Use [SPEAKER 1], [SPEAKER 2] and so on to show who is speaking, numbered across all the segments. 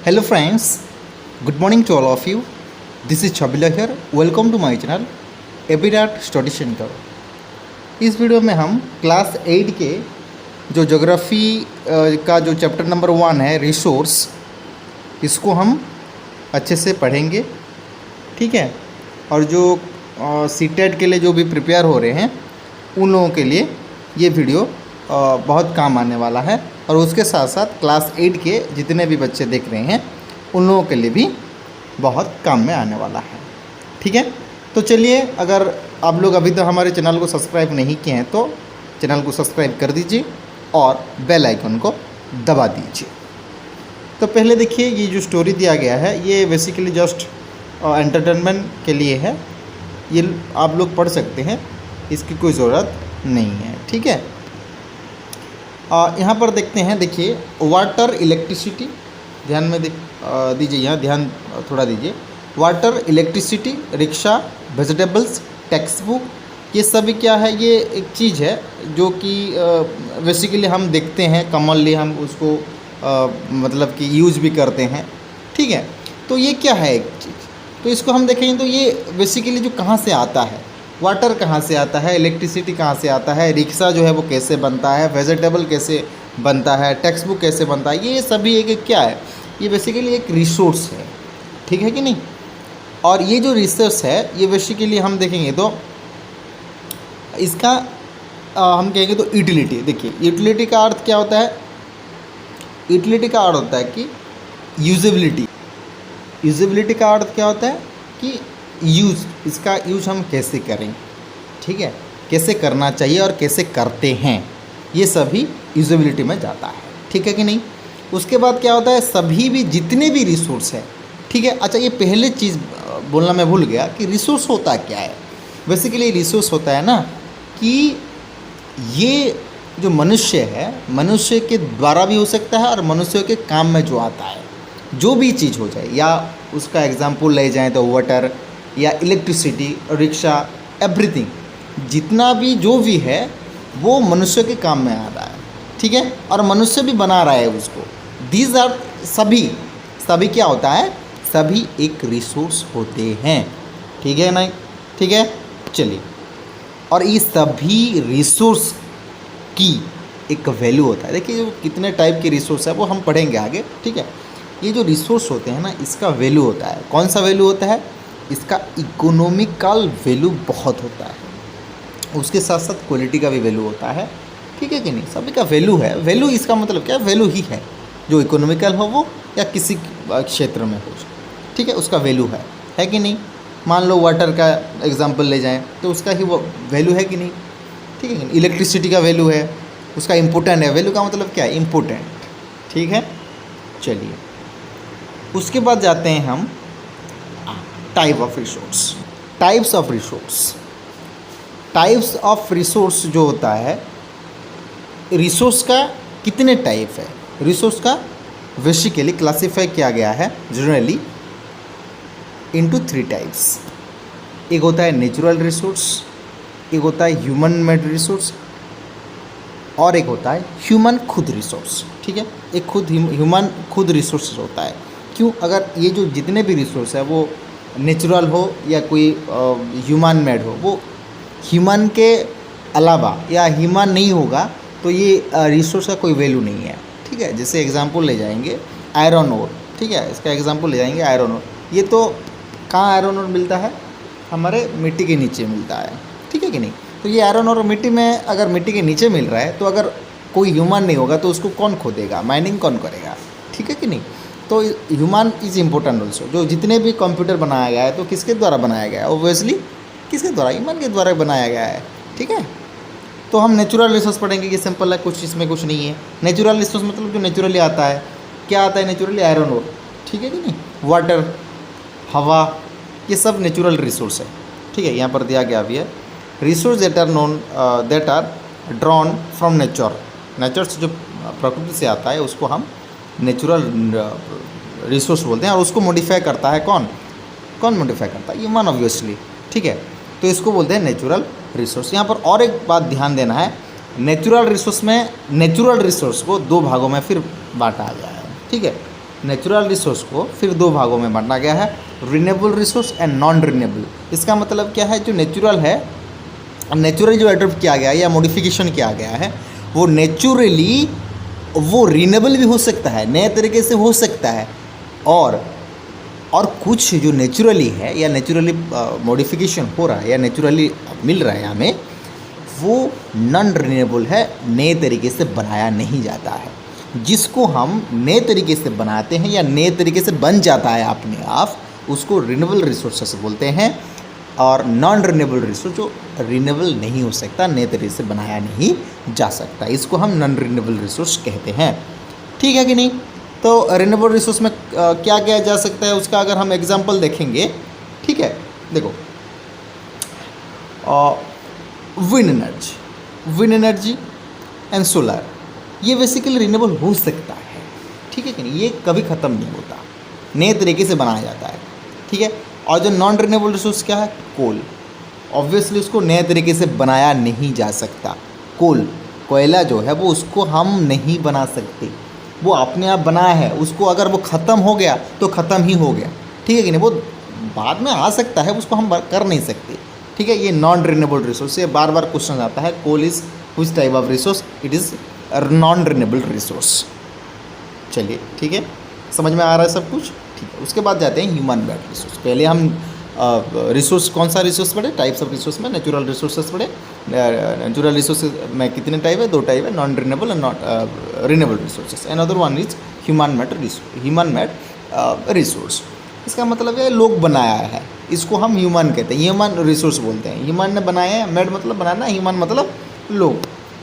[SPEAKER 1] Hello friends, good morning to all of you. This is Chabila here. Welcome to my channel एबिडाट study centre. इस video में हम class 8 के जो geography का जो चैप्टर नंबर 1 है रिसोर्स, इसको हम अच्छे से पढ़ेंगे, ठीक है। और जो सीटेट के लिए जो भी प्रिपेयर हो रहे हैं उन लोगों के लिए ये वीडियो बहुत काम आने वाला है। और उसके साथ साथ क्लास 8 के जितने भी बच्चे देख रहे हैं उन लोगों के लिए भी बहुत काम में आने वाला है, ठीक है। तो चलिए, अगर आप लोग अभी तक हमारे चैनल को सब्सक्राइब नहीं किए हैं तो चैनल को सब्सक्राइब कर दीजिए और बेल आइकन को दबा दीजिए। तो पहले देखिए, ये जो स्टोरी दिया गया है ये बेसिकली जस्ट एंटरटेनमेंट के लिए है, ये आप लोग पढ़ सकते हैं, इसकी कोई ज़रूरत नहीं है, ठीक है। यहाँ पर देखते हैं, देखिए वाटर, इलेक्ट्रिसिटी, ध्यान में दीजिए, यहाँ ध्यान थोड़ा दीजिए। Water, electricity, rickshaw, vegetables, text book, ये सभी क्या है, ये एक चीज़ है जो कि बेसिकली हम देखते हैं, कॉमनली हम उसको मतलब कि यूज़ भी करते हैं, ठीक है। तो ये क्या है एक चीज़, तो इसको हम देखेंगे तो ये बेसिकली जो कहाँ से आता है, वाटर कहाँ से आता है, इलेक्ट्रिसिटी कहाँ से आता है, रिक्शा जो है वो कैसे बनता है, वेजिटेबल कैसे बनता है, टेक्स्ट बुक कैसे बनता है, ये सभी एक क्या है, ये बेसिकली एक रिसोर्स है, ठीक है कि नहीं। और ये जो रिसोर्स है ये बेसिकली हम देखेंगे तो इसका हम कहेंगे तो यूटिलिटी। देखिए यूटिलिटी का अर्थ क्या होता है, यूटिलिटी का अर्थ होता है कि यूजेबिलिटी। यूजेबिलिटी का अर्थ क्या होता है कि यूज़, इसका यूज हम कैसे करें, ठीक है, कैसे करना चाहिए और कैसे करते हैं, ये सभी यूजेबिलिटी में जाता है, ठीक है कि नहीं। उसके बाद क्या होता है, सभी भी जितने भी रिसोर्स हैं, ठीक है। अच्छा, ये पहले चीज़ बोलना मैं भूल गया कि रिसोर्स होता क्या है। बेसिकली रिसोर्स होता है ना कि ये जो मनुष्य है, मनुष्य के द्वारा भी हो सकता है और मनुष्य के काम में जो आता है, जो भी चीज़ हो जाए, या उसका एग्जाम्पल ले जाएं तो वाटर या इलेक्ट्रिसिटी, रिक्शा, एवरीथिंग, जितना भी जो भी है वो मनुष्य के काम में आ रहा है, ठीक है। और मनुष्य भी बना रहा है उसको। दीज आर सभी क्या होता है, सभी एक रिसोर्स होते हैं, ठीक है ना, ठीक है। चलिए, और ये सभी रिसोर्स की एक वैल्यू होता है। देखिए जो कितने टाइप के रिसोर्स है वो हम पढ़ेंगे आगे, ठीक है। ये जो रिसोर्स होते हैं ना, इसका वैल्यू होता है, कौन सा वैल्यू होता है, इसका इकोनॉमिकल वैल्यू बहुत होता है, उसके साथ साथ क्वालिटी का भी वैल्यू होता है, ठीक है कि नहीं। सभी का वैल्यू है। वैल्यू इसका मतलब क्या, वैल्यू ही है, जो इकोनॉमिकल हो वो या किसी क्षेत्र में हो, ठीक है, उसका वैल्यू है कि नहीं। मान लो वाटर का एग्जांपल ले जाएं तो उसका ही वो वैल्यू है कि नहीं, ठीक है। इलेक्ट्रिसिटी का वैल्यू है, उसका इम्पोर्टेंट है। वैल्यू का मतलब क्या है, इम्पोर्टेंट, ठीक है। चलिए, उसके बाद जाते हैं हम type of resource, types of resource. Types of resource जो होता है, रिसोर्स का कितने टाइप है, रिसोर्स का बेसिकली क्लासीफाई किया गया है जनरली इनटू 3 टाइप्स। एक होता है नेचुरल रिसोर्स, एक होता है ह्यूमन मेड रिसोर्स, और एक होता है ह्यूमन खुद रिसोर्स, ठीक है। एक खुद ह्यूमन खुद रिसोर्स होता है। क्यों, अगर ये जो जितने भी रिसोर्स है वो नेचुरल हो या कोई ह्यूमन मेड हो, वो ह्यूमन के अलावा या ह्यूमन नहीं होगा तो ये रिसोर्स का कोई वैल्यू नहीं है, ठीक है। जैसे एग्जांपल ले जाएंगे आयरन ओर, ठीक है, इसका एग्जांपल ले जाएंगे आयरन ओर। ये तो कहाँ आयरन ओर मिलता है, हमारे मिट्टी के नीचे मिलता है, ठीक है कि नहीं। तो ये आयरन ओर मिट्टी में, अगर मिट्टी के नीचे मिल रहा है तो अगर कोई ह्यूमन नहीं होगा तो उसको कौन खोदेगा, माइनिंग कौन करेगा, ठीक है कि नहीं। तो ह्यूमन इज़ इम्पोर्टेंट ऑल्सो। जो जितने भी कंप्यूटर बनाया गया है तो किसके द्वारा बनाया गया है, ऑब्वियसली किसके द्वारा, ह्यूमन के द्वारा बनाया गया है, ठीक है। तो हम नेचुरल रिसोर्स पढ़ेंगे, ये सिंपल है, कुछ इसमें कुछ नहीं है। नेचुरल रिसोर्स मतलब जो नेचुरली आता है, क्या आता है नेचुरली, आयरन ओर, ठीक है कि नहीं, वाटर, हवा, ये सब नेचुरल रिसोर्स है, ठीक है। यहाँ पर दिया गया भी है resource that are known that are drawn from nature. Nature से जो प्रकृति से आता है उसको हम नेचुरल रिसोर्स बोलते हैं। और उसको मॉडिफाई करता है कौन मॉडिफाई करता है, ह्यूमन ऑब्वियसली, ठीक है। तो इसको बोलते हैं नेचुरल रिसोर्स। यहाँ पर और एक बात ध्यान देना है, नेचुरल रिसोर्स में नेचुरल रिसोर्स को 2 भागों में फिर बांटा गया है, ठीक है। नेचुरल रिसोर्स को फिर दो भागों में बांटा गया है, renewable resource and non renewable. इसका मतलब क्या है, जो नेचुरल है, नेचुरली जो एडॉप्ट किया गया है या मॉडिफिकेशन किया गया है वो नेचुरली वो रिन्यूएबल भी हो सकता है, नए तरीके से हो सकता है, और कुछ जो नेचुरली है या नेचुरली मॉडिफिकेशन हो रहा है या नेचुरली मिल रहा है हमें, वो नॉन रिन्यूएबल है, नए तरीके से बनाया नहीं जाता है। जिसको हम नए तरीके से बनाते हैं या नए तरीके से बन जाता है अपने आप, उसको रिन्यूएबल रिसोर्सेस बोलते हैं। और नॉन रिन्यूएबल रिसोर्स जो रिन्यूएबल नहीं हो सकता, नए तरीके से बनाया नहीं जा सकता, इसको हम नॉन रिन्यूएबल रिसोर्स कहते हैं। ठीक है कि नहीं? तो रिन्यूएबल रिसोर्स में क्या किया जा सकता है उसका अगर हम एग्जांपल देखेंगे, ठीक है, देखो विंड एनर्जी एंड सोलर, ये बेसिकली रिन्यूएबल हो सकता है। ठीक है कि नहीं? ये कभी ख़त्म नहीं होता, नए तरीके से बनाया जाता है। ठीक है। और जो नॉन रिन्यूएबल रिसोर्स क्या है, कोल, ऑब्वियसली उसको नए तरीके से बनाया नहीं जा सकता। कोयला जो है वो उसको हम नहीं बना सकते, वो अपने आप बनाया है, उसको अगर वो ख़त्म हो गया तो ख़त्म ही हो गया। ठीक है कि नहीं? वो बाद में आ सकता है, उसको हम कर नहीं सकते। ठीक है, ये नॉन रिन्यूएबल रिसोर्स, ये बार बार क्वेश्चन आता है, coal is which type of resource, it is non renewable resource. चलिए ठीक है, समझ में आ रहा है सब कुछ? ठीक है। उसके बाद जाते हैं ह्यूमन मेड रिसोर्स। पहले हम रिसोर्स, कौन सा रिसोर्स पढ़े, टाइप्स ऑफ रिसोर्स में नेचुरल रिसोर्सेज पढ़े। नेचुरल रिसोर्सेज में कितने टाइप है, दो टाइप है, non renewable and not renewable resources. Another one is human made resource. इसका मतलब है लोग बनाया है, इसको हम ह्यूमन कहते हैं, ह्यूमन रिसोर्स बोलते हैं। ह्यूमन ने बनाया है, मेड मतलब बनाना, ह्यूमन मतलब लोग।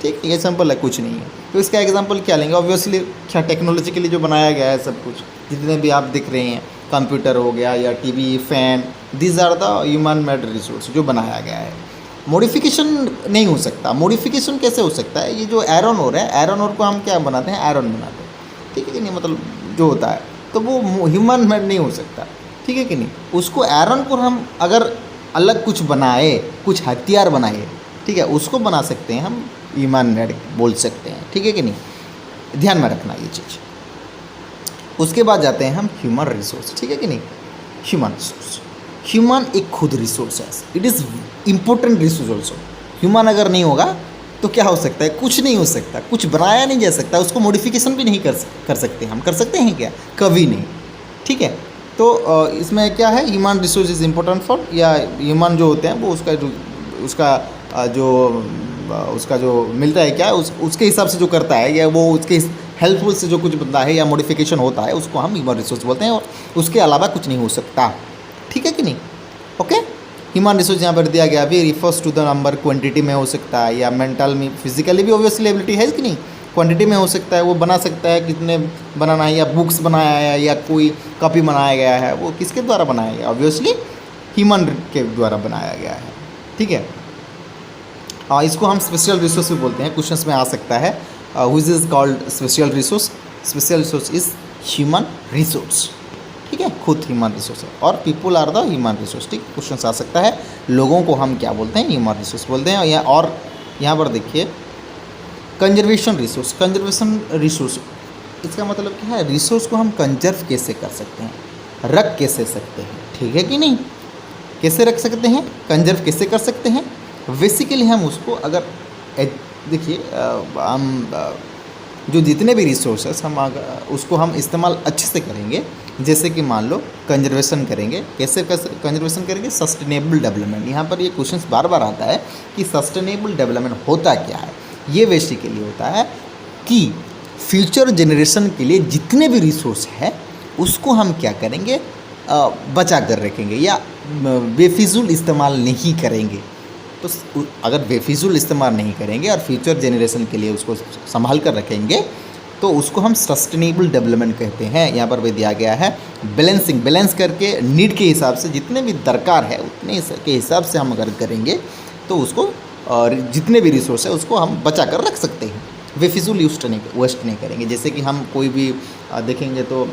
[SPEAKER 1] ठीक है, ये सिंपल है, कुछ नहीं है। तो इसका एग्जांपल क्या लेंगे, ऑब्वियसली क्या टेक्नोलॉजिकली जो बनाया गया है सब कुछ, जितने भी आप दिख रहे हैं, कंप्यूटर हो गया या TV, fan, these are the human made resource जो बनाया गया है। मॉडिफिकेशन नहीं हो सकता। मॉडिफिकेशन कैसे हो सकता है, ये जो आयरन ओर है, आयरन ओर को हम क्या बनाते हैं, आयरन बनाते हैं। ठीक है कि नहीं? मतलब जो होता है, तो वो ह्यूमन मेड नहीं हो सकता। ठीक है कि नहीं? उसको आयरन को हम अगर अलग कुछ बनाए, कुछ हथियार बनाए, ठीक है, उसको बना सकते हैं हम, ह्यूमन मेड बोल सकते हैं। ठीक है कि नहीं? ध्यान में रखना ये चीज़। उसके बाद जाते हैं हम ह्यूमन रिसोर्स। ठीक है कि नहीं? ह्यूमन रिसोर्स, ह्यूमन एक खुद रिसोर्स है, it is important resource also. Human अगर नहीं होगा तो क्या हो सकता है, कुछ नहीं हो सकता, कुछ बनाया नहीं जा सकता, उसको मॉडिफिकेशन भी नहीं कर सकते। हम कर सकते हैं क्या? कभी नहीं। ठीक है, तो इसमें क्या है, human resource is important for, या ह्यूमन जो होते हैं वो उसका जो मिलता है क्या, उसके हिसाब से जो करता है, या वो उसके हेल्पफुल से जो कुछ बनता है या मॉडिफिकेशन होता है, उसको हम ह्यूमन रिसोर्स बोलते हैं, और उसके अलावा कुछ नहीं हो सकता। ठीक है कि नहीं? ओके। ह्यूमन रिसोर्स यहाँ पर दिया गया अभी refers to the number, quantity में हो सकता है, या मेंटल में, फिजिकली भी ऑब्वियसली एबिलिटी है कि नहीं, क्वांटिटी में हो सकता है, वो बना सकता है कितने बनाना है, या बुक्स बनाया है या कोई कॉपी बनाया गया है, वो किसके द्वारा बनाया गया, ऑब्वियसली ह्यूमन के द्वारा बनाया गया है। ठीक है, इसको हम स्पेशल रिसोर्स भी बोलते हैं, क्वेश्चंस में आ सकता है, which is called special resource. Special resource is human resource. ठीक है, खुद ह्यूमन रिसोर्स है, और people are the human resource. ठीक, क्वेश्चन आ सकता है, लोगों को हम क्या बोलते हैं, ह्यूमन रिसोर्स बोलते हैं। और यहाँ पर देखिए कंजर्वेशन रिसोर्स। कंजर्वेशन रिसोर्स इसका मतलब क्या है, रिसोर्स को हम कंजर्व कैसे कर सकते हैं, रख कैसे सकते हैं। ठीक है कि नहीं? कैसे रख सकते हैं, कंजर्व कैसे कर सकते हैं। बेसिकली हम उसको अगर देखिए, हम जो जितने भी रिसोर्सेस हम उसको हम इस्तेमाल अच्छे से करेंगे, जैसे कि मान लो कंजर्वेशन करेंगे, कैसे कंजर्वेशन करेंगे, सस्टेनेबल डेवलपमेंट। यहाँ पर ये क्वेश्चन बार बार आता है कि सस्टेनेबल डेवलपमेंट होता क्या है। ये बेसिकली होता है कि फ्यूचर जनरेशन के लिए जितने भी रिसोर्स है उसको हम क्या करेंगे, बचा कर रखेंगे, या बेफिजूल इस्तेमाल नहीं करेंगे। तो अगर बेफिजूल इस्तेमाल नहीं करेंगे और फ्यूचर जनरेशन के लिए उसको संभाल कर रखेंगे, तो उसको हम सस्टेनेबल डेवलपमेंट कहते हैं। यहाँ पर भी दिया गया है बैलेंस करके, नीड के हिसाब से जितने भी दरकार है उतने के हिसाब से हम अगर करेंगे तो उसको, और जितने भी रिसोर्स है उसको हम बचा कर रख सकते हैं, बेफिजूल वेस्ट नहीं करेंगे। जैसे कि हम कोई भी देखेंगे तो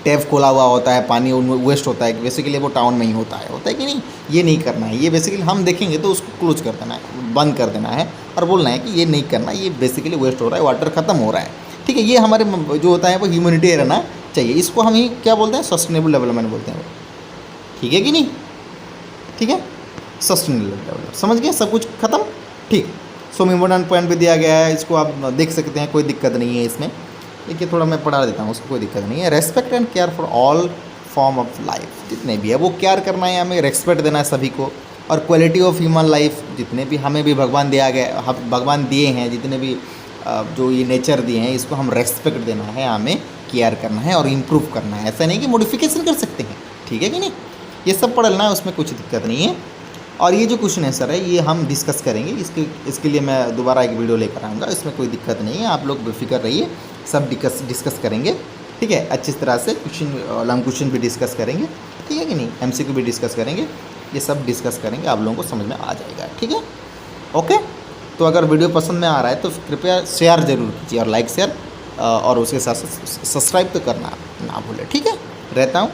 [SPEAKER 1] टैप खोला हुआ होता है, पानी उनमें वेस्ट होता है, बेसिकली वो टाउन में ही होता है कि नहीं, ये नहीं करना है। ये बेसिकली हम देखेंगे तो उसको क्लोज कर देना है, बंद कर देना है, और बोलना है कि ये नहीं करना, ये बेसिकली वेस्ट हो रहा है, वाटर ख़त्म हो रहा है। ठीक है, ये हमारे जो होता है वो ह्यूमैनिटेरियन है ना, चाहिए, इसको हम ही क्या बोलते हैं, सस्टेनेबल डेवलपमेंट बोलते हैं। ठीक है कि नहीं, ठीक है, सस्टेनेबल डेवलपमेंट, समझ गए, सब कुछ खत्म। ठीक, सो इम्पोर्टेंट पॉइंट भी दिया गया है, इसको आप देख सकते हैं, कोई दिक्कत नहीं है इसमें। देखिए थोड़ा मैं पढ़ा देता हूँ, उसको कोई दिक्कत नहीं है। Respect and care for all form of life, जितने भी है वो केयर करना है, हमें रेस्पेक्ट देना है सभी को। और क्वालिटी ऑफ ह्यूमन लाइफ, जितने भी हमें भी भगवान दिया गया, भगवान दिए हैं, जितने भी जो ये नेचर दिए हैं, इसको हम रेस्पेक्ट देना है, हमें केयर करना है और इम्प्रूव करना है। ऐसा नहीं कि मॉडिफिकेशन कर सकते हैं, ठीक है कि नहीं, ये सब पढ़ लेना है, उसमें कुछ दिक्कत नहीं है। और ये जो क्वेश्चन आंसर है ये हम डिस्कस करेंगे, इसके लिए मैं दोबारा एक वीडियो लेकर आऊँगा, इसमें कोई दिक्कत नहीं है, आप लोग बेफिक्र रहिए, सब डिस्कस करेंगे, ठीक है, अच्छी तरह से। लॉन्ग क्वेश्चन भी डिस्कस करेंगे, ठीक है कि नहीं, MCQ भी डिस्कस करेंगे, ये सब डिस्कस करेंगे, आप लोगों को समझ में आ जाएगा, ठीक है, ओके। तो अगर वीडियो पसंद में आ रहा है तो कृपया शेयर ज़रूर कीजिए, और लाइक शेयर और उसके साथ साथ सब्सक्राइब तो करना ना भूलें, ठीक है। रहता हूँ।